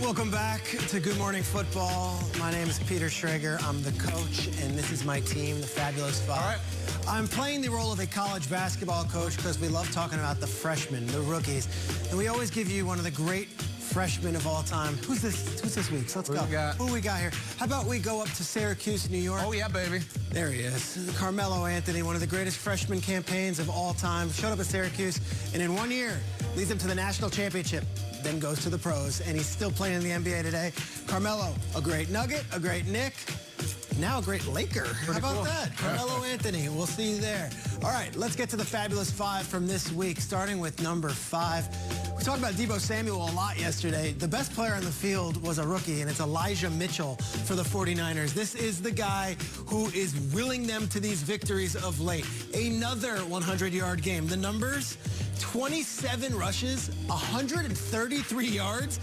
Welcome back to Good Morning Football. My name is Peter Schrager. I'm the coach, and this is my team, the Fabulous Five. All right. I'm playing the role of a college basketball coach because we love talking about the freshmen, the rookies. And we always give you one of the great freshmen of all time. Who's this week? So let's go. Who we got here? How about we go up to Syracuse, New York? Oh, yeah, baby. There he is. Carmelo Anthony, one of the greatest freshman campaigns of all time. Showed up at Syracuse, and in 1 year, leads them to the national championship. Then goes to the pros, and he's still playing in the NBA today. Carmelo, a great Nugget, a great Knick, now a great Laker. How about that? Carmelo Anthony, we'll see you there. All right, let's get to the Fabulous Five from this week, starting with number 5. We talked about Deebo Samuel a lot yesterday. The best player on the field was a rookie, and it's Elijah Mitchell for the 49ers. This is the guy who is willing them to these victories of late. Another 100-yard game. The numbers, 27 rushes, 133 yards,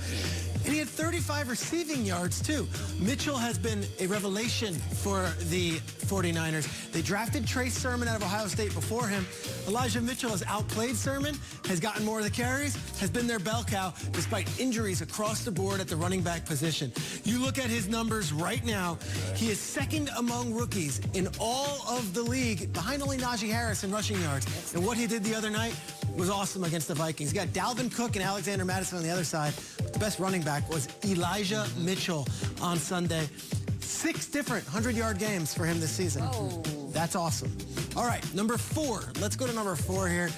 and he had 35 receiving yards, too. Mitchell has been a revelation for the 49ers. They drafted Trey Sermon out of Ohio State before him. Elijah Mitchell has outplayed Sermon, has gotten more of the carries, has been their bell cow despite injuries across the board at the running back position. You look at his numbers right now, he is second among rookies in all of the league, behind only Najee Harris in rushing yards. And what he did the other night was awesome against the Vikings. He got Dalvin Cook and Alexander Madison on the other side. The best running back was Elijah Mitchell on Sunday. 6 different 100-yard games for him this season. Oh. That's awesome. All right, number 4. Let's go to number 4 here.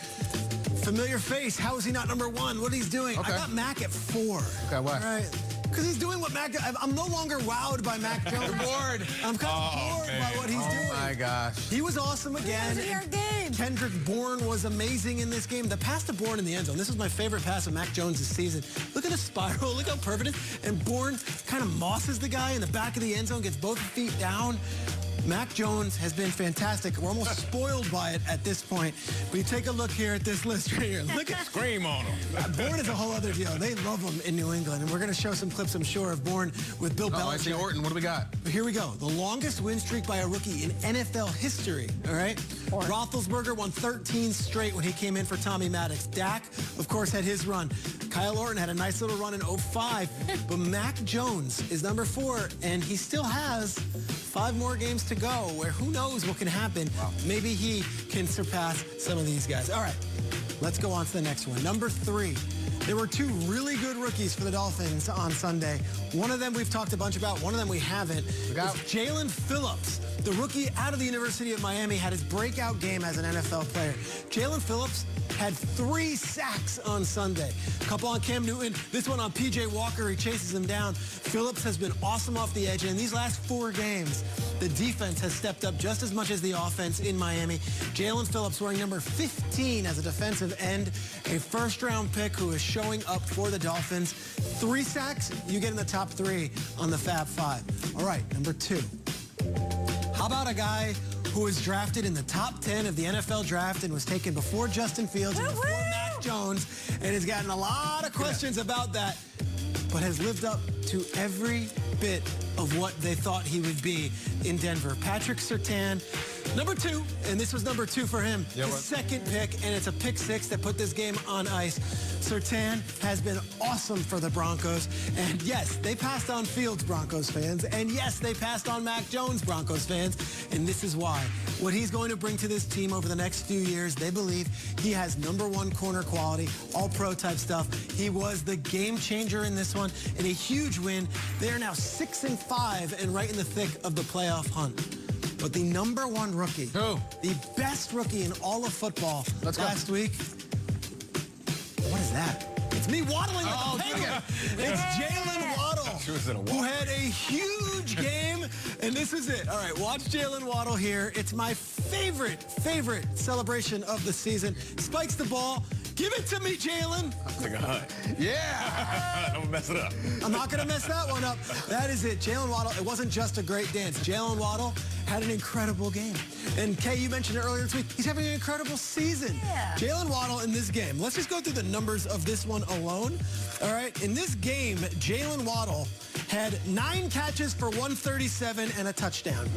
Familiar face. How is he not number 1? What he's doing? Okay. I got Mac at 4. Okay, why? All right. Because he's doing what Mac does. I'm no longer wowed by Mac Jones. You're bored. I'm kind of bored by what he's doing. Oh, my gosh. He was awesome again. Kendrick Bourne was amazing in this game. The pass to Bourne in the end zone. This was my favorite pass of Mac Jones this season. Look at the spiral. Look how perfect it is. And Bourne kind of mosses the guy in the back of the end zone, gets both feet down. Mac Jones has been fantastic. We're almost spoiled by it at this point. But you take a look here at this list right here. Look at Scream on him. Bourne is a whole other deal. They love him in New England. And we're going to show some clips, I'm sure, of Bourne with Bill Belichick. I see Orton. What do we got? Here we go. The longest win streak by a rookie in NFL history. All right? Roethlisberger won 13 straight when he came in for Tommy Maddox. Dak, of course, had his run. Kyle Orton had a nice little run in 05. But Mac Jones is number 4, and he still has 5 more games to go, where who knows what can happen. Wow. Maybe he can surpass some of these guys. All right, let's go on to the next one. Number 3. There were 2 really good rookies for the Dolphins on Sunday. One of them we've talked a bunch about. One of them we haven't. Jaelan Phillips, the rookie out of the University of Miami, had his breakout game as an NFL player. Jaelan Phillips had 3 sacks on Sunday. A couple on Cam Newton, this one on P.J. Walker. He chases him down. Phillips has been awesome off the edge, and in these last 4 games, the defense has stepped up just as much as the offense in Miami. Jaelan Phillips wearing number 15 as a defensive end, a first-round pick who is showing up for the Dolphins. 3 sacks, you get in the top 3 on the Fab 5. All right, number 2. How about a guy who was drafted in the top 10 of the NFL draft and was taken before Justin Fields and before Mac Jones, and has gotten a lot of questions about that, but has lived up to every bit of what they thought he would be in Denver. Patrick Surtain, number 2, and this was number 2 for him. His second pick, and it's a pick 6 that put this game on ice. Surtain has been awesome for the Broncos, and yes, they passed on Fields, Broncos fans, and yes, they passed on Mac Jones, Broncos fans, and this is why. What he's going to bring to this team over the next few years, they believe he has number 1 corner quality, all-pro type stuff. He was the game changer in this one, and a huge win. They are now 6-5 and right in the thick of the playoff hunt. But the number 1 rookie, the best rookie in all of football last week, what is that? It's me waddling like a penguin. It's Jaylen Waddle, who had a huge game, and this is it. All right, watch Jaylen Waddle here. It's my favorite celebration of the season. Spikes the ball. Give it to me, Jaylen. I'll take a hug. Yeah. Don't mess it up. I'm not going to mess that one up. That is it. Jaylen Waddle, it wasn't just a great dance. Jaylen Waddle had an incredible game. And Kay, you mentioned it earlier this week, he's having an incredible season. Yeah. Jaylen Waddle in this game, let's just go through the numbers of this one alone. All right, in this game, Jaylen Waddle had 9 catches for 137 and a touchdown.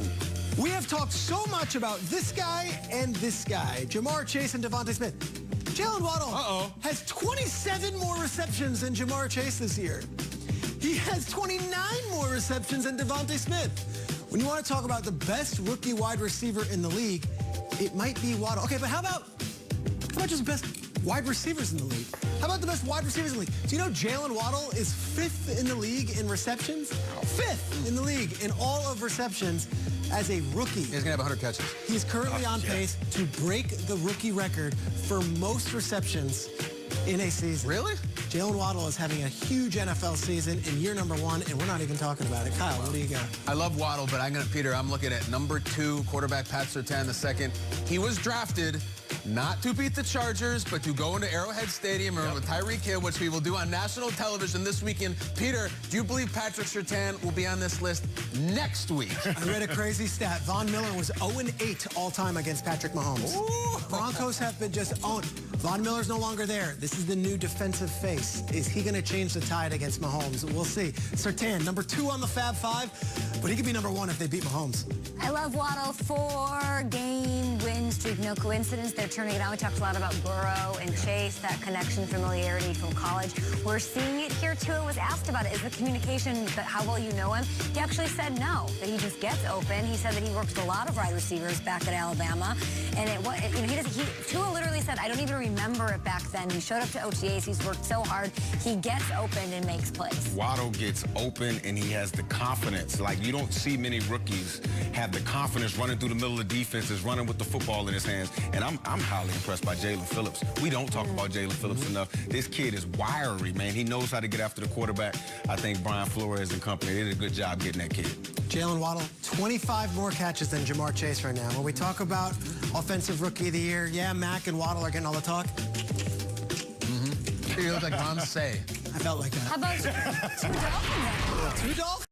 We have talked so much about this guy and this guy, Jamar Chase and DeVonta Smith. Jaylen Waddle has 27 more receptions than Jamar Chase this year. He He has 29 more receptions than DeVonta Smith. When you want to talk about the best rookie wide receiver in the league, it might be Waddle. Okay, but how about just best wide receivers in the league? How about the best wide receivers in the league? Do you know Jaylen Waddle is 5th in the league in receptions? 5th in the league in all of receptions as a rookie. He's going to have 100 catches. He's currently on pace to break the rookie record for most receptions in a season. Really? Jaylen Waddle is having a huge NFL season in year number 1, and we're not even talking about it. Kyle, what do you got? I love Waddle, but I'm looking at number 2, quarterback Pat Surtain II. He was drafted not to beat the Chargers, but to go into Arrowhead Stadium with Tyreek Hill, which we will do on national television this weekend. Peter, do you believe Patrick Surtain will be on this list next week? I read a crazy stat. Von Miller was 0-8 all-time against Patrick Mahomes. Ooh. Broncos have been just owned. Von Miller's no longer there. This is the new defensive face. Is he going to change the tide against Mahomes? We'll see. Surtain, number 2 on the Fab 5, but he could be number 1 if they beat Mahomes. I love Waddle. 4-game win streak. No coincidence. They're turning it on. We talked a lot about Burrow and Chase, that connection, familiarity from college. We're seeing it here, too. It was asked about it. Is the communication, how well you know him? He actually said no, that he just gets open. He said that he works with a lot of wide receivers back at Alabama. And Tua literally said, I don't even remember it back then. He showed up to OTAs. He's worked so hard. He gets open and makes plays. Waddle gets open, and he has the confidence. Like, you don't see many rookies have the confidence running through the middle of defenses, running with the football in his hands. And I'm highly impressed by Jaelan Phillips. We don't talk about Jaelan Phillips enough. This kid is wiry, man. He knows how to get after the quarterback. I think Brian Flores and company did a good job getting that kid. Jaylen Waddle, 25 more catches than Jamar Chase right now. When we talk about Offensive Rookie of the Year, yeah, Mack and Waddle are getting all the talk. You look like Ron Say. I felt like that. How about 2 Dolphins? 2 Dolphins?